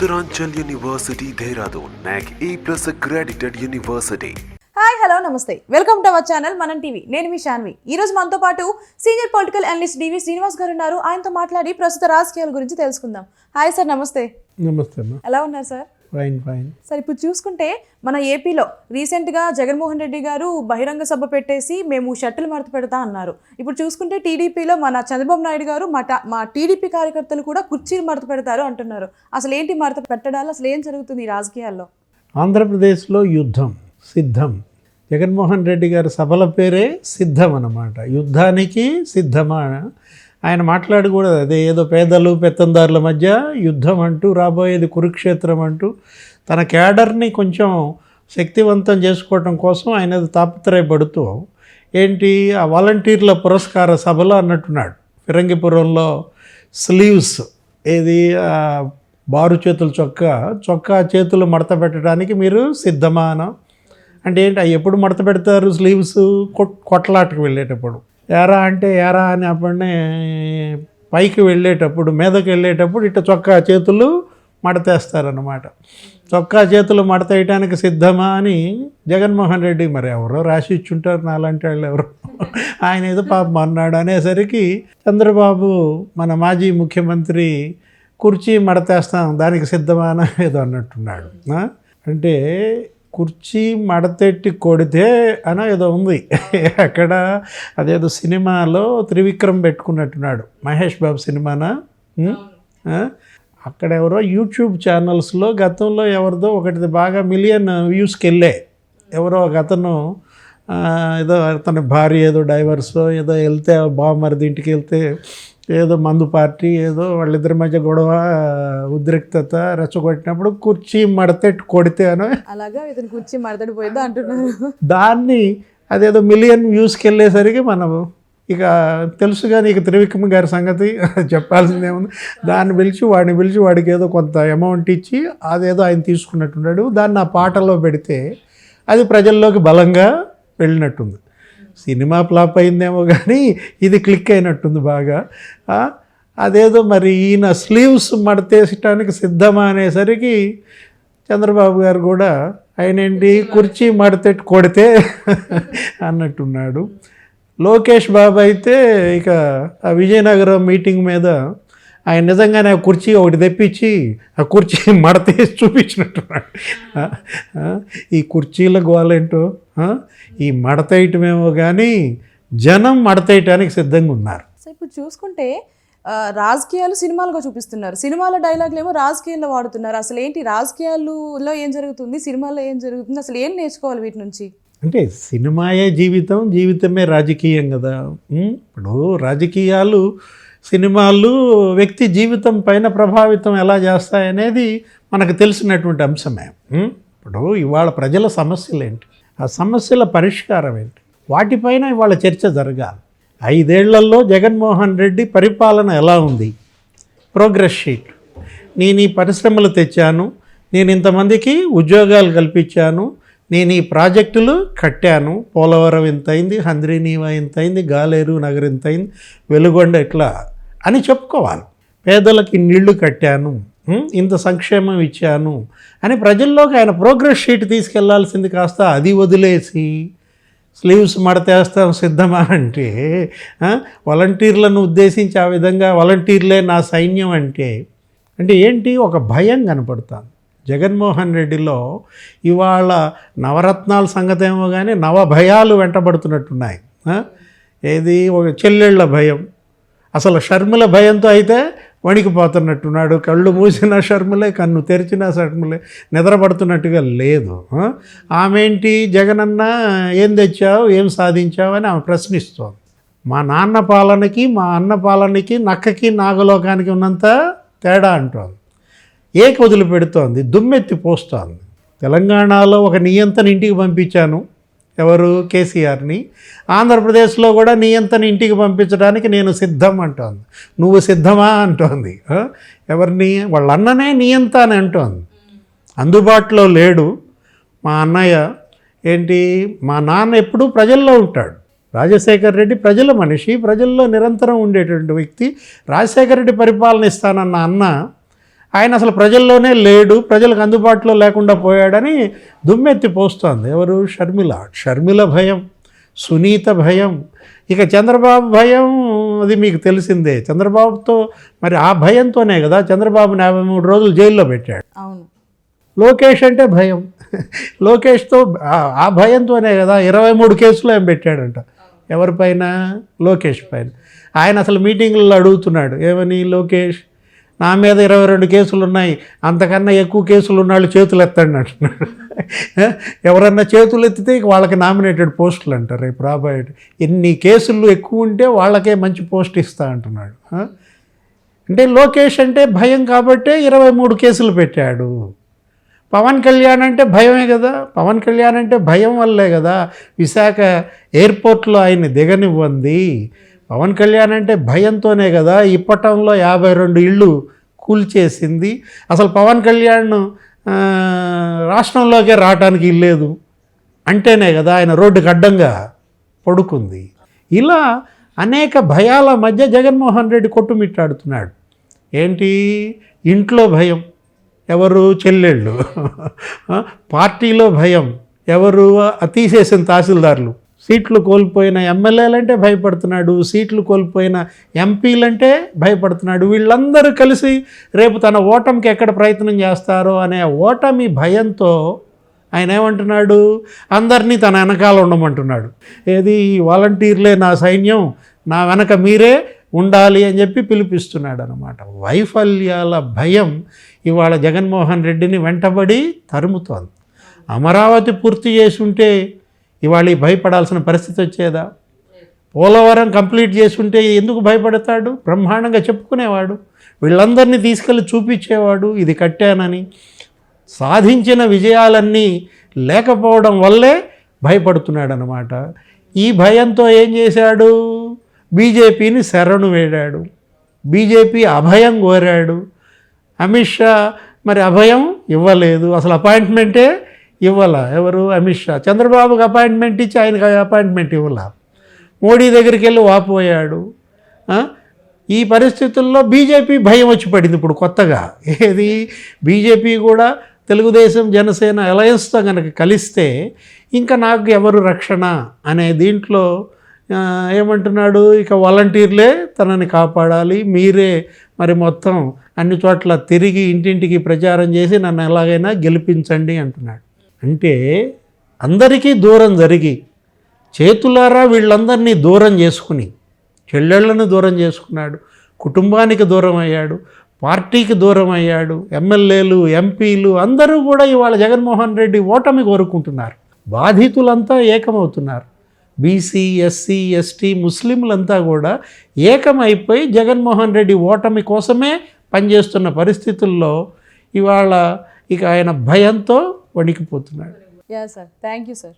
Uttaranchal University, Dehradun, NAC A+ accredited university. Hi hello నమస్తే welcome to our channel మనం TV. నేను మీ శాన్వి. ఈ రోజు మనతో పాటు సీనియర్ పొలిటికల్ అనలిస్ట్ డివి శ్రీనివాస్ గారు ఉన్నారు. ఆయనతో మాట్లాడి ప్రస్తుత రాజకీయాల గురించి తెలుసుకుందాం. హాయ్ సార్, నమస్తే. నమస్తే అమ్మా. ఎలా ఉన్నారు సార్? Fine fine. సార్, ఇప్పుడు చూసుకుంటే మన ఏపీలో రీసెంట్గా జగన్మోహన్ రెడ్డి గారు బహిరంగ సభ పెట్టేసి మేము షర్టులు మడత పెడతా అన్నారు. ఇప్పుడు చూసుకుంటే టీడీపీలో మన చంద్రబాబు నాయుడు గారు మా టీడీపీ కార్యకర్తలు కూడా కుర్చీలు మడత పెడతారు అంటున్నారు. అసలు ఏంటి మడత పెట్టడాలు? అసలు ఏం జరుగుతుంది ఈ రాజకీయాల్లో? ఆంధ్రప్రదేశ్లో యుద్ధం సిద్ధం. జగన్మోహన్ రెడ్డి గారి సభల పేరే సిద్ధం అన్నమాట. యుద్ధానికి సిద్ధమా ఆయన మాట్లాడి కూడా అదే, ఏదో పేదలు పెత్తందారుల మధ్య యుద్ధం అంటూ, రాబోయేది కురుక్షేత్రం అంటూ తన క్యాడర్ని కొంచెం శక్తివంతం చేసుకోవటం కోసం ఆయన తాపత్రయపడుతూ ఏంటి ఆ వాలంటీర్ల పురస్కార సభలో అన్నట్టున్నాడు. ఫిరంగిపురంలో స్లీవ్స్ ఏది బారు చేతుల చొక్కా చేతులు మడత పెట్టడానికి మీరు సిద్ధమా అన అంటే ఏంటి, అవి ఎప్పుడు మడత పెడతారు స్లీవ్స్? కొట్లాటకు వెళ్ళేటప్పుడు. ఎరా అంటే ఎరా అని అప్పుడే పైకి వెళ్ళేటప్పుడు, మీదకి వెళ్ళేటప్పుడు ఇట్లా చొక్కా చేతులు మడతేస్తారన్నమాట. చొక్కా చేతులు మడత వేయటానికి సిద్ధమా అని జగన్మోహన్ రెడ్డి మరి ఎవరో రాసి ఇచ్చుంటారు, నాలాంటి వాళ్ళు ఎవరో, ఆయన ఏదో పాపం అన్నాడు అనేసరికి చంద్రబాబు మన మాజీ ముఖ్యమంత్రి కుర్చీ మడతేస్తాం దానికి సిద్ధమా అని ఏదో అన్నట్టున్నాడు. అంటే కుర్చీ మడతెట్టి కొడితే అని ఏదో ఉంది అక్కడ. అదేదో సినిమాలో త్రివిక్రమ్ పెట్టుకున్నట్టున్నాడు, మహేష్ బాబు సినిమానా. అక్కడ ఎవరో యూట్యూబ్ ఛానల్స్లో గతంలో ఎవరిదో ఒకటి బాగా మిలియన్ వ్యూస్కి వెళ్ళే ఎవరో ఒక అతను ఏదో అతని భార్య ఏదో డైవర్స్ ఏదో వెళ్తే బావమరిది ఇంటికి వెళ్తే ఏదో మందు పార్టీ ఏదో వాళ్ళిద్దరి మధ్య గొడవ ఉద్రిక్తత రెచ్చగొట్టినప్పుడు కుర్చీ మడతెట్టు కొడితే అని అలాగా ఇతను కుర్చీ మడతడిపోయిందో అంటున్నారు. దాన్ని అదేదో మిలియన్ వ్యూస్కి వెళ్ళేసరికి మనం ఇక తెలుసుగా నీకు త్రివిక్రమ్ గారి సంగతి చెప్పాల్సిందేముంది. వాడిని పిలిచి వాడికి ఏదో కొంత అమౌంట్ ఇచ్చి అదేదో ఆయన తీసుకున్నట్టున్నాడు. దాన్ని ఆ పాటలో పెడితే అది ప్రజల్లోకి బలంగా వెళ్ళినట్టుంది. సినిమా ఫ్లాప్ అయిందేమో కానీ ఇది క్లిక్ అయినట్టుంది బాగా. అదేదో మరి ఈయన స్లీవ్స్ మడతేసటానికి సిద్ధమా అనేసరికి చంద్రబాబు గారు కూడా ఆయన ఏంటి కుర్చీ మడతెట్టు కొడితే అన్నట్టున్నాడు. లోకేష్ బాబు అయితే ఇక ఆ విజయనగరం మీటింగ్ మీద ఆయన నిజంగానే ఆ కుర్చీ ఒకటి తెప్పించి ఆ కుర్చీ మడతేసి చూపించినట్టున్నాడు. ఈ కుర్చీల గోలేంటో, ఈ మడతేయటమేమో కానీ జనం మడతేయటానికి సిద్ధంగా ఉన్నారు. సో ఇప్పుడు చూసుకుంటే రాజకీయాలు సినిమాలుగా చూపిస్తున్నారు, సినిమాల డైలాగులు ఏమో రాజకీయాల్లో వాడుతున్నారు. అసలు ఏంటి రాజకీయాల్లో ఏం జరుగుతుంది, సినిమాల్లో ఏం జరుగుతుంది, అసలు ఏం నేర్చుకోవాలి వీటి నుంచి? అంటే సినిమాయే జీవితం, జీవితమే రాజకీయం కదా. ఇప్పుడు రాజకీయాలు సినిమాలు వ్యక్తి జీవితం పైన ప్రభావితం ఎలా చేస్తాయనేది మనకు తెలిసినటువంటి అంశమే. ఇప్పుడు ఇవాళ ప్రజల సమస్యలు ఏంటి, ఆ సమస్యల పరిష్కారం ఏంటి, వాటిపైన ఇవాళ చర్చ జరగాలి. 5 ఏళ్లలో జగన్మోహన్ రెడ్డి పరిపాలన ఎలా ఉంది, ప్రోగ్రెస్ షీట్, నేను ఈ పరిశ్రమలు తెచ్చాను, నేను ఇంతమందికి ఉద్యోగాలు కల్పించాను, నేను ఈ ప్రాజెక్టులు కట్టాను, పోలవరం ఇంత అయింది, హంద్రీనీవా ఇంత అయింది, గాలేరు నగర్ ఇంత అయింది, వెలుగొండ ఎట్లా అని చెప్పుకోవాలి. పేదలకి నీళ్లు కట్టాను, ఇంత సంక్షేమం ఇచ్చాను అని ప్రజల్లోకి ఆయన ప్రోగ్రెస్ షీట్ తీసుకెళ్లాల్సింది. కాస్త అది వదిలేసి స్లీవ్స్ మడతేస్తాం సిద్ధమా అంటే వాలంటీర్లను ఉద్దేశించి ఆ విధంగా వాలంటీర్లే నా సైన్యం అంటే ఏంటి, ఒక భయం కనపడుతుంది జగన్మోహన్ రెడ్డిలో. ఇవాళ నవరత్నాల సంగతి ఏమో కానీ నవభయాలు వెంటబడుతున్నట్టున్నాయి. ఏది ఒక చెల్లెళ్ళ భయం, అసలు షర్మిల భయంతో అయితే వణికిపోతున్నట్టున్నాడు. కళ్ళు మూసిన షర్మిలే, కన్ను తెరిచిన షర్మిలే, నిద్రపడుతున్నట్టుగా లేదు. ఆమెంటి జగనన్న ఏం తెచ్చావు, ఏం సాధించావు అని ఆమె ప్రశ్నిస్తోంది. మా నాన్న పాలనకి మా అన్న పాలనకి నక్కకి నాగలోకానికి ఉన్నంత తేడా అంటోంది. ఏక వదిలిపెడుతోంది, దుమ్మెత్తి పోస్తోంది. తెలంగాణలో ఒక నియంతని ఇంటికి పంపించాను, ఎవరు, కేసీఆర్ని. ఆంధ్రప్రదేశ్లో కూడా నియంతని ఇంటికి పంపించడానికి నేను సిద్ధం అంటోంది. నువ్వు సిద్ధమా అంటోంది. ఎవరిని, వాళ్ళ అన్ననే నియంత అని అంటోంది. అందుబాటులో లేడు మా అన్నయ్య. ఏంటి, మా నాన్న ఎప్పుడూ ప్రజల్లో ఉంటాడు. రాజశేఖర్ రెడ్డి ప్రజల మనిషి, ప్రజల్లో నిరంతరం ఉండేటువంటి వ్యక్తి. రాజశేఖర్ రెడ్డి పరిపాలన ఇస్తానన్న అన్న ఆయన అసలు ప్రజల్లోనే లేడు, ప్రజలకు అందుబాటులో లేకుండా పోయాడని దుమ్మెత్తి పోస్తోంది ఎవరు? షర్మిల భయం, సునీత భయం, ఇక చంద్రబాబు భయం అది మీకు తెలిసిందే. చంద్రబాబుతో మరి ఆ భయంతోనే కదా చంద్రబాబుని 53 రోజులు జైల్లో పెట్టాడు. అవును. లోకేష్ అంటే భయం, లోకేష్తో ఆ భయంతోనే కదా 23 కేసులు ఏం పెట్టాడంట. ఎవరిపైన? లోకేష్ పైన. ఆయన అసలు మీటింగ్లలో అడుగుతున్నాడు ఏమని? లోకేష్, నా మీద 22 కేసులు ఉన్నాయి, అంతకన్నా ఎక్కువ కేసులు ఉన్నాళ్ళు చేతులు ఎత్తండి అంటున్నాడు. ఎవరన్నా చేతులు ఎత్తితే వాళ్ళకి నామినేటెడ్ పోస్టులు అంటారు రేపు రాబోయే. ఎన్ని కేసులు ఎక్కువ ఉంటే వాళ్ళకే మంచి పోస్ట్ ఇస్తా అంటున్నాడు. అంటే లోకేష్ అంటే భయం కాబట్టే 23 కేసులు పెట్టాడు. పవన్ కళ్యాణ్ అంటే భయమే కదా. పవన్ కళ్యాణ్ అంటే భయం వల్లే కదా విశాఖ ఎయిర్పోర్ట్లో ఆయన్ని దిగనివ్వంది. పవన్ కళ్యాణ్ అంటే భయంతోనే కదా ఇప్పటంలో 52 ఇళ్ళు కూల్చేసింది. అసలు పవన్ కళ్యాణ్ రాష్ట్రంలోకే రావడానికి ఇల్లేదు అంటేనే కదా ఆయన రోడ్డుకి అడ్డంగా పడుకుంది. ఇలా అనేక భయాల మధ్య జగన్మోహన్ రెడ్డి కొట్టుమిట్టాడుతున్నాడు. ఏంటి? ఇంట్లో భయం, ఎవరు? చెల్లెళ్ళు. పార్టీలో భయం, ఎవరు? తీసేసిన తహసీల్దార్లు. సీట్లు కోల్పోయిన ఎమ్మెల్యేలంటే భయపడుతున్నాడు, సీట్లు కోల్పోయిన ఎంపీలంటే భయపడుతున్నాడు. వీళ్ళందరూ కలిసి రేపు తన ఓటమికి ఎక్కడ ప్రయత్నం చేస్తారో అనే ఓటమి భయంతో ఆయన ఏమంటున్నాడు? అందరినీ తన వెనకాల ఉండమంటున్నాడు. ఏది? వాలంటీర్లే నా సైన్యం, నా వెనక మీరే ఉండాలి అని చెప్పి పిలిపిస్తున్నాడు అన్నమాట. వైఫల్యాల భయం ఇవాళ జగన్మోహన్ రెడ్డిని వెంటబడి తరుముతోంది. అమరావతి పూర్తి చేసి ఉంటే ఇవాళ భయపడాల్సిన పరిస్థితి వచ్చేదా? పోలవరం కంప్లీట్ చేసి ఉంటే ఎందుకు భయపడతాడు? బ్రహ్మాండంగా చెప్పుకునేవాడు, వీళ్ళందరినీ తీసుకెళ్ళి చూపించేవాడు ఇది కట్టానని. సాధించిన విజయాలన్నీ లేకపోవడం వల్లే భయపడుతున్నాడు అన్నమాట. ఈ భయంతో ఏం చేశాడు? బీజేపీని శరణు వేడాడు, బీజేపీ అభయం కోరాడు. అమిత్ షా మరి అభయం ఇవ్వలేదు, అసలు అపాయింట్మెంటే ఇవ్వాల. ఎవరు? అమిత్ షా. చంద్రబాబుకి అపాయింట్మెంట్ ఇచ్చి ఆయనకు అపాయింట్మెంట్ ఇవ్వాల. మోడీ దగ్గరికి వెళ్ళి వాపోయాడు. ఈ పరిస్థితుల్లో బీజేపీ భయం వచ్చి పడింది ఇప్పుడు కొత్తగా. ఏది? బీజేపీ కూడా తెలుగుదేశం జనసేన అలయన్స్తో కనుక కలిస్తే ఇంకా నాకు ఎవరు రక్షణ అనే దీంట్లో ఏమంటున్నాడు? ఇక వాలంటీర్లే తనని కాపాడాలి, మీరే మరి మొత్తం అన్ని చోట్ల తిరిగి ఇంటింటికి ప్రచారం చేసి నన్ను ఎలాగైనా గెలిపించండి అంటున్నాడు. అంటే అందరికీ దూరం జరిగి చేతులారా వీళ్ళందరినీ దూరం చేసుకుని, చెల్లెళ్ళను దూరం చేసుకున్నాడు, కుటుంబానికి దూరం అయ్యాడు, పార్టీకి దూరం అయ్యాడు. ఎమ్మెల్యేలు, ఎంపీలు అందరూ కూడా ఇవాళ జగన్మోహన్ రెడ్డి ఓటమి కోరుకుంటున్నారు. బాధితులంతా ఏకమవుతున్నారు. బీసీ, ఎస్సీ, ఎస్టీ, ముస్లింలంతా కూడా ఏకమైపోయి జగన్మోహన్ రెడ్డి ఓటమి కోసమే పనిచేస్తున్న పరిస్థితుల్లో ఇవాళ ఇక ఆయన భయంతో వణికిపోతున్నాడు. Yeah sir, thank you sir.